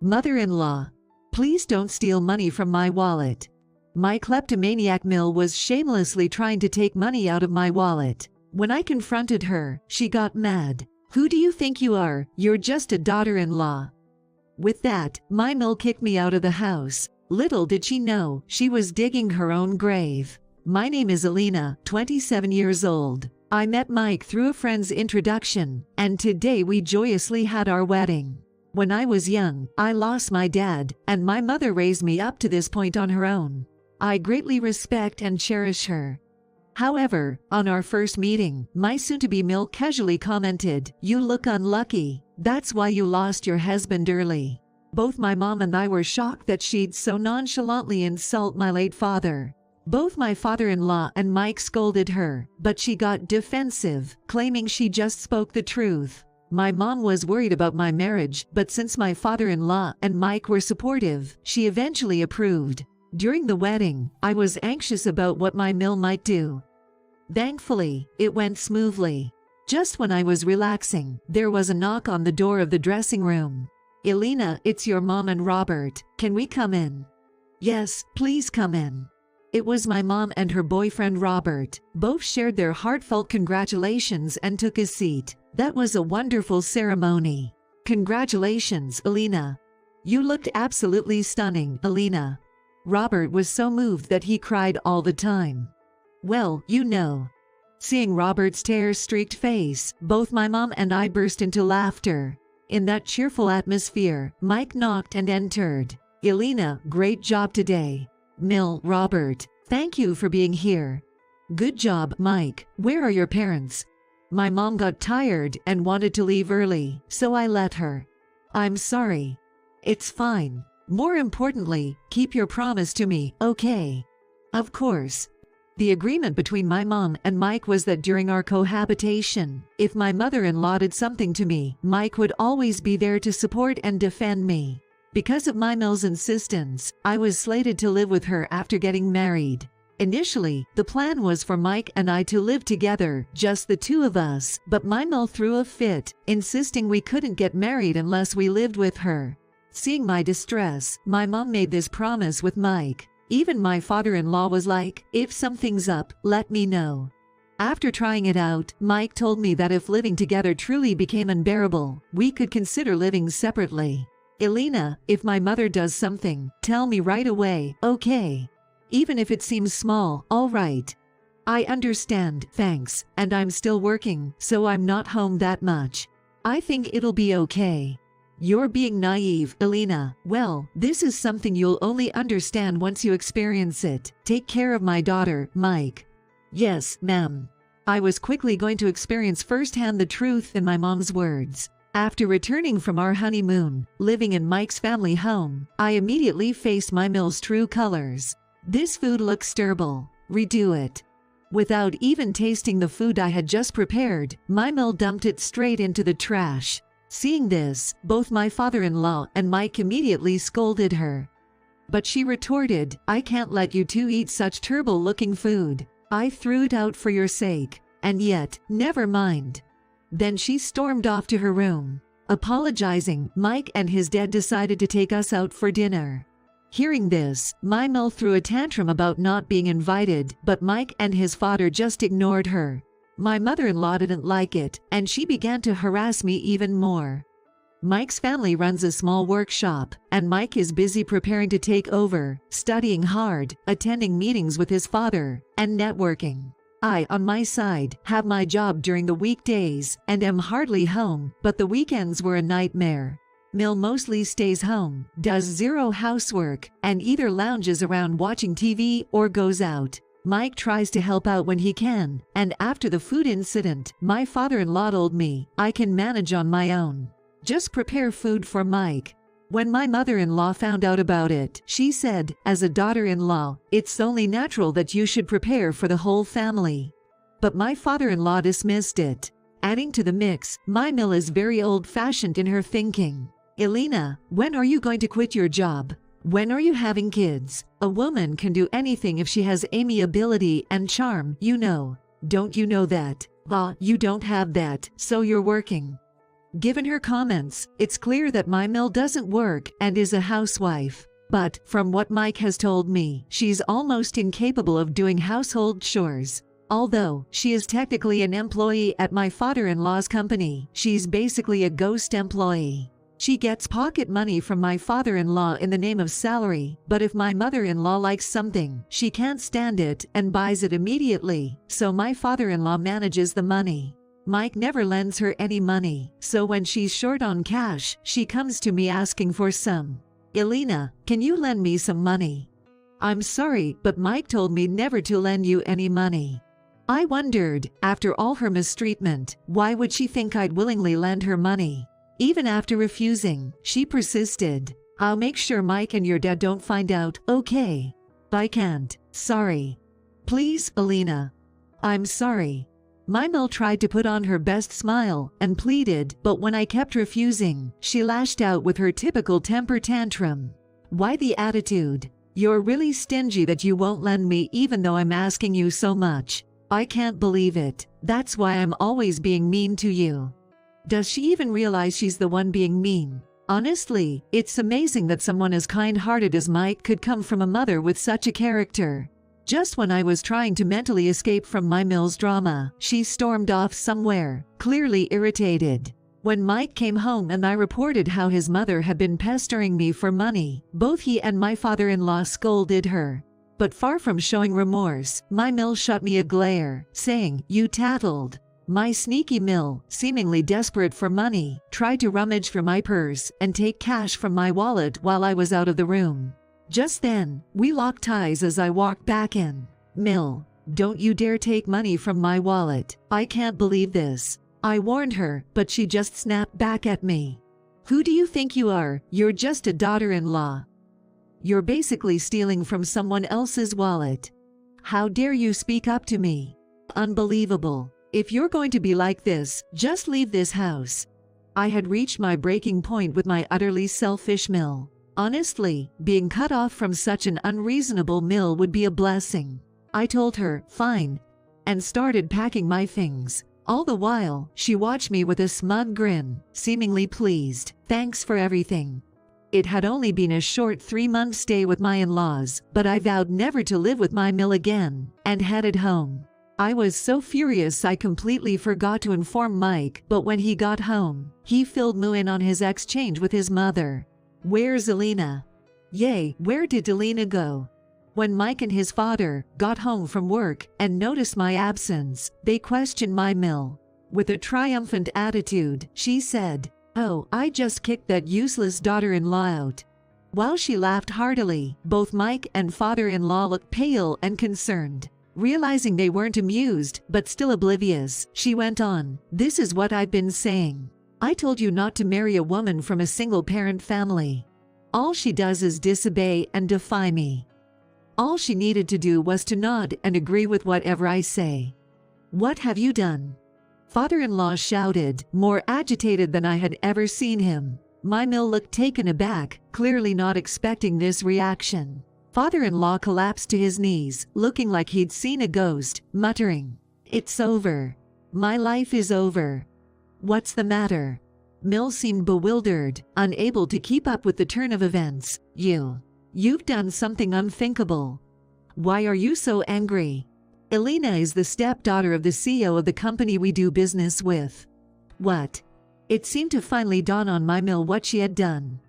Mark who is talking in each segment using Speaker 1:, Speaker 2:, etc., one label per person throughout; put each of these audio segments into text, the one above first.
Speaker 1: Mother-in-law, please don't steal money from my wallet. My kleptomaniac Mill was shamelessly trying to take money out of my wallet. When I confronted her, she got mad. Who do you think you are? You're just a daughter-in-law. With that, my Mill kicked me out of the house. Little did she know, she was digging her own grave. My name is Alina, 27 years old. I met Mike through a friend's introduction, and today we joyously had our wedding. When I was young, I lost my dad, and my mother raised me up to this point on her own. I greatly respect and cherish her. However, on our first meeting, my soon-to-be Mill casually commented, "You look unlucky. That's why you lost your husband early." Both my mom and I were shocked that she'd so nonchalantly insult my late father. Both my father-in-law and Mike scolded her, but she got defensive, claiming she just spoke the truth. My mom was worried about my marriage, but since my father-in-law and Mike were supportive, she eventually approved. During the wedding, I was anxious about what my Mill might do. Thankfully, it went smoothly. Just when I was relaxing, there was a knock on the door of the dressing room. "Elena, it's your mom and Robert. Can we come in?" "Yes, please come in." It was my mom and her boyfriend Robert. Both shared their heartfelt congratulations and took a seat. That was a wonderful ceremony. "Congratulations, Elena. You looked absolutely stunning, Elena." Robert was so moved that he cried all the time. Well, you know. Seeing Robert's tear-streaked face, both my mom and I burst into laughter. In that cheerful atmosphere, Mike knocked and entered. "Elena, great job today." "Mill, Robert, thank you for being here." "Good job, Mike. Where are your parents?" My mom got tired and wanted to leave early, so I let her. "I'm sorry." "It's fine. More importantly, keep your promise to me, okay?" "Of course." The agreement between my mom and Mike was that during our cohabitation, if my mother-in-law did something to me, Mike would always be there to support and defend me. Because of my Mill's insistence, I was slated to live with her after getting married. Initially, the plan was for Mike and I to live together, just the two of us, but my Mill threw a fit, insisting we couldn't get married unless we lived with her. Seeing my distress, my mom made this promise with Mike. Even my father-in-law was like, "If something's up, let me know." After trying it out, Mike told me that if living together truly became unbearable, we could consider living separately. "Elena, if my mother does something, tell me right away, okay? Even if it seems small, all right." "I understand, thanks, and I'm still working, so I'm not home that much. I think it'll be okay." "You're being naive, Elena. Well, this is something you'll only understand once you experience it. Take care of my daughter, Mike." "Yes, ma'am." I was quickly going to experience firsthand the truth in my mom's words. After returning from our honeymoon, living in Mike's family home, I immediately faced my Mill's true colors. "This food looks terrible. Redo it." Without even tasting the food I had just prepared, my Mill dumped it straight into the trash. Seeing this, both my father-in-law and Mike immediately scolded her. But she retorted, "I can't let you two eat such terrible-looking food. I threw it out for your sake. And yet, never mind." Then she stormed off to her room. Apologizing, Mike and his dad decided to take us out for dinner. Hearing this, my Mill threw a tantrum about not being invited, but Mike and his father just ignored her. My mother-in-law didn't like it, and she began to harass me even more. Mike's family runs a small workshop, and Mike is busy preparing to take over, studying hard, attending meetings with his father, and networking. I, on my side, have my job during the weekdays and am hardly home, but the weekends were a nightmare. Mill mostly stays home, does zero housework, and either lounges around watching TV or goes out. Mike tries to help out when he can, and after the food incident, my father-in-law told me, "I can manage on my own. Just prepare food for Mike." When my mother-in-law found out about it, she said, "As a daughter-in-law, it's only natural that you should prepare for the whole family." But my father-in-law dismissed it. Adding to the mix, my Mill is very old-fashioned in her thinking. "Elena, when are you going to quit your job? When are you having kids? A woman can do anything if she has amiability and charm, you know. Don't you know that? You don't have that, so you're working." Given her comments, it's clear that my mill doesn't work and is a housewife. But, from what Mike has told me, she's almost incapable of doing household chores. Although she is technically an employee at my father-in-law's company, she's basically a ghost employee. She gets pocket money from my father-in-law in the name of salary, but if my mother-in-law likes something, she can't stand it and buys it immediately, so my father-in-law manages the money. Mike never lends her any money, so when she's short on cash, she comes to me asking for some. Elena, can you lend me some money? I'm sorry, but Mike told me never to lend you any money. I wondered, after all her mistreatment, why would she think I'd willingly lend her money? Even after refusing, she persisted. I'll make sure Mike and your dad don't find out, okay? I can't. Sorry. Please, Elena. I'm sorry. My mill tried to put on her best smile and pleaded, but when I kept refusing, she lashed out with her typical temper tantrum. Why the attitude? You're really stingy that you won't lend me even though I'm asking you so much. I can't believe it. That's why I'm always being mean to you. Does she even realize she's the one being mean? Honestly, it's amazing that someone as kind-hearted as Mike could come from a mother with such a character. Just when I was trying to mentally escape from my mill's drama, she stormed off somewhere, clearly irritated. When Mike came home and I reported how his mother had been pestering me for money, both he and my father-in-law scolded her. But far from showing remorse, my mill shot me a glare, saying, "You tattled." My sneaky mill, seemingly desperate for money, tried to rummage through my purse and take cash from my wallet while I was out of the room. Just then, we locked eyes as I walked back in. "Mill, don't you dare take money from my wallet. I can't believe this." I warned her, but she just snapped back at me. "Who do you think you are? You're just a daughter-in-law. You're basically stealing from someone else's wallet. How dare you speak up to me? Unbelievable. If you're going to be like this, just leave this house." I had reached my breaking point with my utterly selfish mill. Honestly, being cut off from such an unreasonable mill would be a blessing. I told her, "Fine," and started packing my things. All the while, she watched me with a smug grin, seemingly pleased. "Thanks for everything." It had only been a short 3-month stay with my in-laws, but I vowed never to live with my mill again, and headed home. I was so furious I completely forgot to inform Mike, but when he got home, he filled me in on his exchange with his mother. "Where's Elena?" "Yay, where did Elena go?" When Mike and his father got home from work and noticed my absence, they questioned my mill. With a triumphant attitude, she said, "Oh, I just kicked that useless daughter-in-law out." While she laughed heartily, both Mike and father-in-law looked pale and concerned. Realizing they weren't amused, but still oblivious, she went on, "This is what I've been saying. I told you not to marry a woman from a single-parent family. All she does is disobey and defy me. All she needed to do was to nod and agree with whatever I say. What have you done?" Father-in-law shouted, more agitated than I had ever seen him. My mill looked taken aback, clearly not expecting this reaction. Father-in-law collapsed to his knees, looking like he'd seen a ghost, muttering, "It's over. My life is over." "What's the matter?" Mill seemed bewildered, unable to keep up with the turn of events. You've done something unthinkable. Why are you so angry?" "Elena is the stepdaughter of the CEO of the company we do business with." "What?" It seemed to finally dawn on my mill what she had done.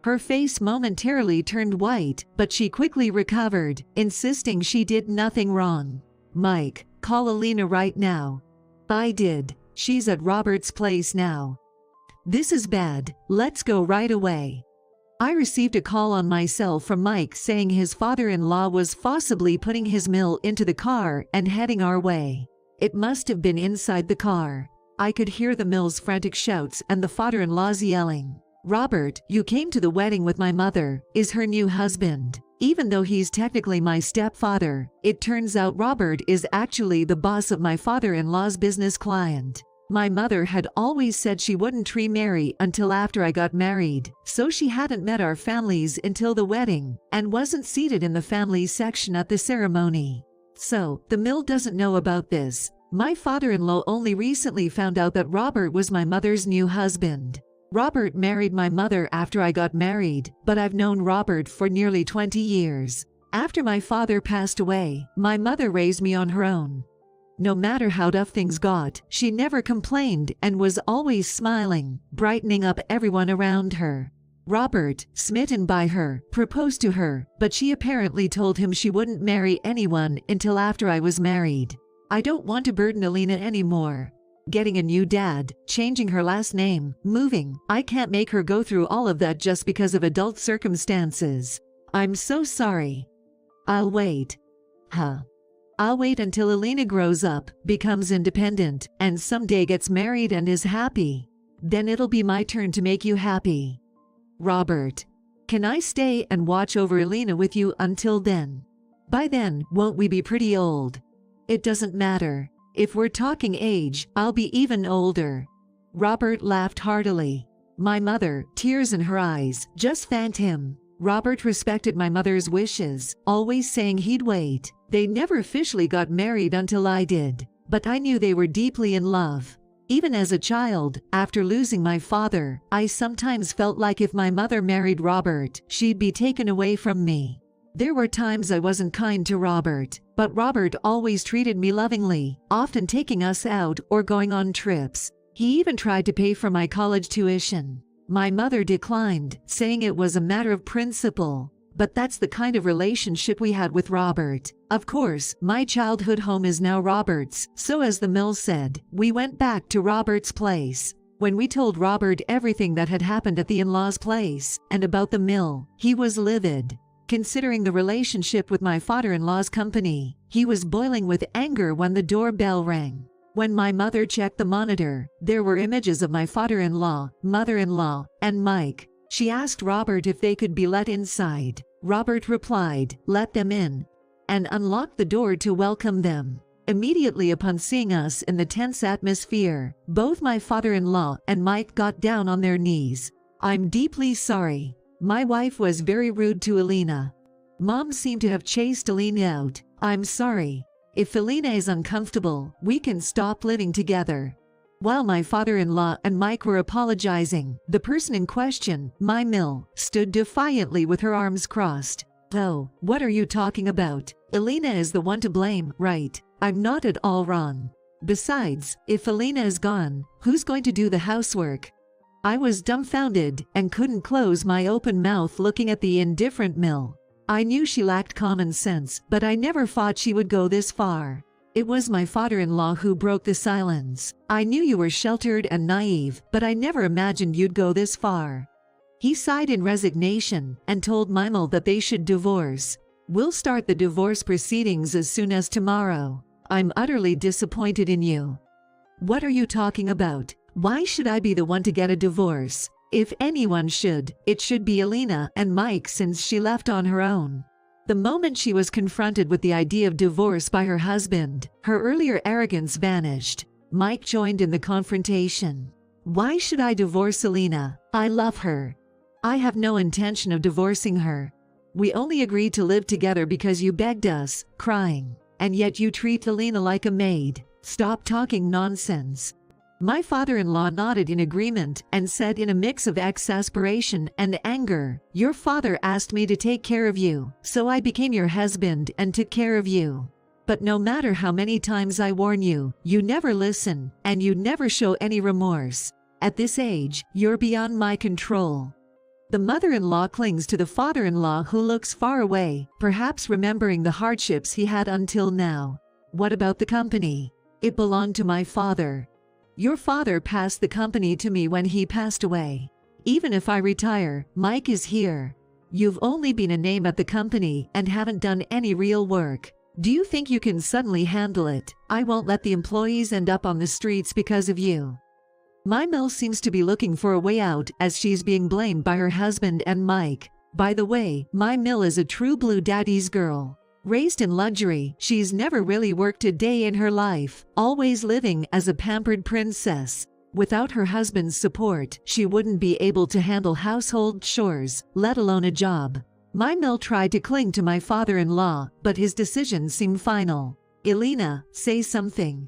Speaker 1: Her face momentarily turned white, but she quickly recovered, insisting she did nothing wrong. "Mike, call Elena right now." I did. "She's at Robert's place now." "This is bad. Let's go right away." I received a call on my cell from Mike saying his father-in-law was forcibly putting his mill into the car and heading our way. It must have been inside the car. I could hear the mill's frantic shouts and the father-in-law's yelling. "Robert, you came to the wedding with my mother, is her new husband. Even though he's technically my stepfather, it turns out Robert is actually the boss of my father-in-law's business client. My mother had always said she wouldn't remarry until after I got married, so she hadn't met our families until the wedding, and wasn't seated in the family section at the ceremony. So, the mill doesn't know about this. My father-in-law only recently found out that Robert was my mother's new husband. Robert married my mother after I got married, but I've known Robert for nearly 20 years. After my father passed away, my mother raised me on her own. No matter how tough things got, she never complained and was always smiling, brightening up everyone around her. Robert, smitten by her, proposed to her, but she apparently told him she wouldn't marry anyone until after I was married. I don't want to burden Alina anymore. Getting a new dad, changing her last name, moving, I can't make her go through all of that just because of adult circumstances. I'm so sorry. I'll wait. I'll wait until Alina grows up, becomes independent, and someday gets married and is happy. Then it'll be my turn to make you happy. Robert, can I stay and watch over Alina with you until then? By then, won't we be pretty old? It doesn't matter. If we're talking age, I'll be even older. Robert laughed heartily. My mother, tears in her eyes, just thanked him. Robert respected my mother's wishes, always saying he'd wait. They never officially got married until I did, but I knew they were deeply in love. Even as a child, after losing my father, I sometimes felt like if my mother married Robert, she'd be taken away from me. There were times I wasn't kind to Robert, but Robert always treated me lovingly, often taking us out or going on trips. He even tried to pay for my college tuition. My mother declined, saying it was a matter of principle. But that's the kind of relationship we had with Robert. Of course, my childhood home is now Robert's, so as the mill said, we went back to Robert's place. When we told Robert everything that had happened at the in-laws' place, and about the mill, he was livid. Considering the relationship with my father-in-law's company, he was boiling with anger when the doorbell rang. When my mother checked the monitor, there were images of my father-in-law, mother-in-law, and Mike. She asked Robert if they could be let inside. Robert replied, "Let them in," and unlocked the door to welcome them. Immediately upon seeing us in the tense atmosphere, both my father-in-law and Mike got down on their knees. "I'm deeply sorry. My wife was very rude to Alina. Mom seemed to have chased Alina out. I'm sorry. If Alina is uncomfortable, we can stop living together." While my father-in-law and Mike were apologizing, the person in question, my mill, stood defiantly with her arms crossed. "Oh, what are you talking about? Alina is the one to blame, right? I'm not at all wrong. Besides, if Alina is gone, who's going to do the housework?" I was dumbfounded and couldn't close my open mouth looking at the indifferent mill. I knew she lacked common sense, but I never thought she would go this far. It was my father-in-law who broke the silence. "I knew you were sheltered and naive, but I never imagined you'd go this far." He sighed in resignation and told Mimel that they should divorce. "We'll start the divorce proceedings as soon as tomorrow. I'm utterly disappointed in you." "What are you talking about? Why should I be the one to get a divorce? If anyone should, it should be Alina and Mike since she left on her own." The moment she was confronted with the idea of divorce by her husband, her earlier arrogance vanished. Mike joined in the confrontation. "Why should I divorce Alina? I love her. I have no intention of divorcing her. We only agreed to live together because you begged us, crying. And yet you treat Alina like a maid. Stop talking nonsense." My father-in-law nodded in agreement and said in a mix of exasperation and anger, "Your father asked me to take care of you, so I became your husband and took care of you. But no matter how many times I warn you, you never listen, and you never show any remorse. At this age, you're beyond my control." The mother-in-law clings to the father-in-law who looks far away, perhaps remembering the hardships he had until now. "What about the company? It belonged to my father. Your father passed the company to me when he passed away. Even if I retire, Mike is here. You've only been a name at the company and haven't done any real work. Do you think you can suddenly handle it? I won't let the employees end up on the streets because of you." My mill seems to be looking for a way out as she's being blamed by her husband and Mike. By the way, my mill is a true blue daddy's girl. Raised in luxury, she's never really worked a day in her life, always living as a pampered princess. Without her husband's support, she wouldn't be able to handle household chores, let alone a job. My mill tried to cling to my father-in-law, but his decision seemed final. "Alina, say something."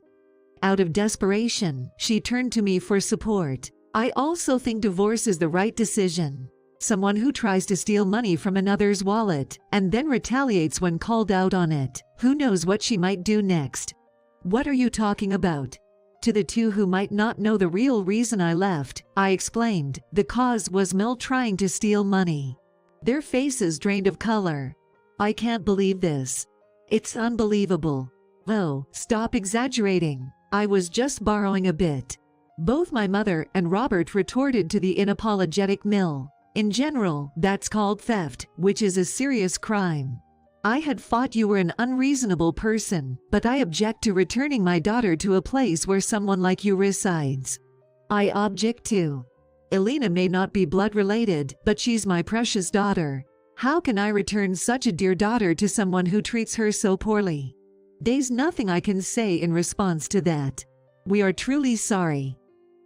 Speaker 1: Out of desperation, she turned to me for support. I also think divorce is the right decision. Someone who tries to steal money from another's wallet and then retaliates when called out on it, who knows what she might do next? What are you talking about? To the two who might not know the real reason I left, I explained, the cause was Mel trying to steal money. Their faces drained of color. I can't believe this. It's unbelievable. Oh, stop exaggerating. I was just borrowing a bit. Both my mother and Robert retorted to the unapologetic Mill. In general, that's called theft, which is a serious crime. I had thought you were an unreasonable person, but I object to returning my daughter to a place where someone like you resides. I object too. Elena may not be blood related, but she's my precious daughter. How can I return such a dear daughter to someone who treats her so poorly? There's nothing I can say in response to that. We are truly sorry.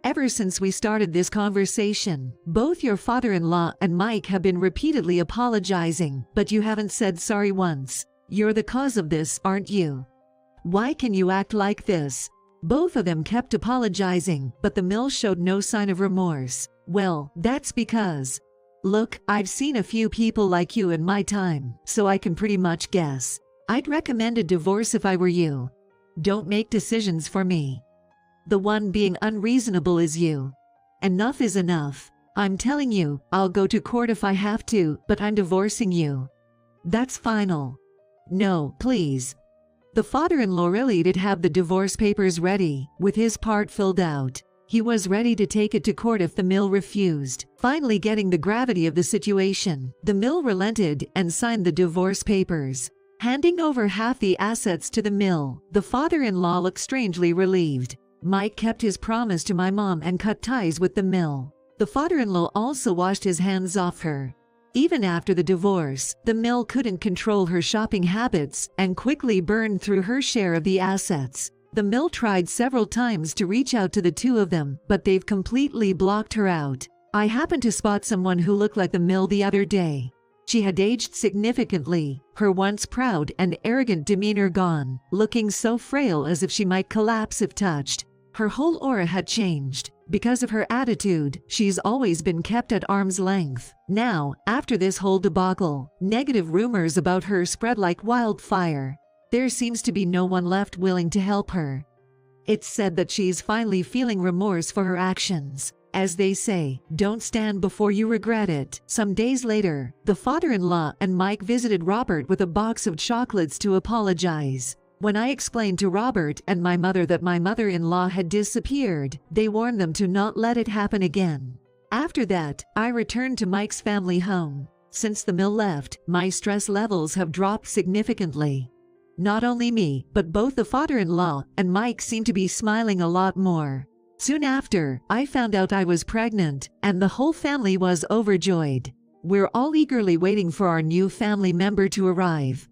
Speaker 1: Ever since we started this conversation, both your father-in-law and Mike have been repeatedly apologizing, but you haven't said sorry once. You're the cause of this, aren't you? Why can you act like this? Both of them kept apologizing, but the Mill showed no sign of remorse. Well, that's because... Look, I've seen a few people like you in my time, so I can pretty much guess. I'd recommend a divorce if I were you. Don't make decisions for me. The one being unreasonable is you. Enough is enough. I'm telling you, I'll go to court if I have to, but I'm divorcing you. That's final. No, please. The father-in-law really did have the divorce papers ready, with his part filled out. He was ready to take it to court if the Mill refused. Finally getting the gravity of the situation, the Mill relented and signed the divorce papers. Handing over half the assets to the Mill, the father-in-law looked strangely relieved. Mike kept his promise to my mom and cut ties with the Mill. The father-in-law also washed his hands off her. Even after the divorce, the Mill couldn't control her shopping habits and quickly burned through her share of the assets. The Mill tried several times to reach out to the two of them, but they've completely blocked her out. I happened to spot someone who looked like the Mill the other day. She had aged significantly, her once proud and arrogant demeanor gone, looking so frail as if she might collapse if touched. Her whole aura had changed. Because of her attitude, she's always been kept at arm's length. Now, after this whole debacle, negative rumors about her spread like wildfire. There seems to be no one left willing to help her. It's said that she's finally feeling remorse for her actions. As they say, don't stand before you regret it. Some days later, the father-in-law and Mike visited Robert with a box of chocolates to apologize. When I explained to Robert and my mother that my mother-in-law had disappeared, they warned them to not let it happen again. After that, I returned to Mike's family home. Since the Mill left, my stress levels have dropped significantly. Not only me, but both the father-in-law and Mike seem to be smiling a lot more. Soon after, I found out I was pregnant, and the whole family was overjoyed. We're all eagerly waiting for our new family member to arrive.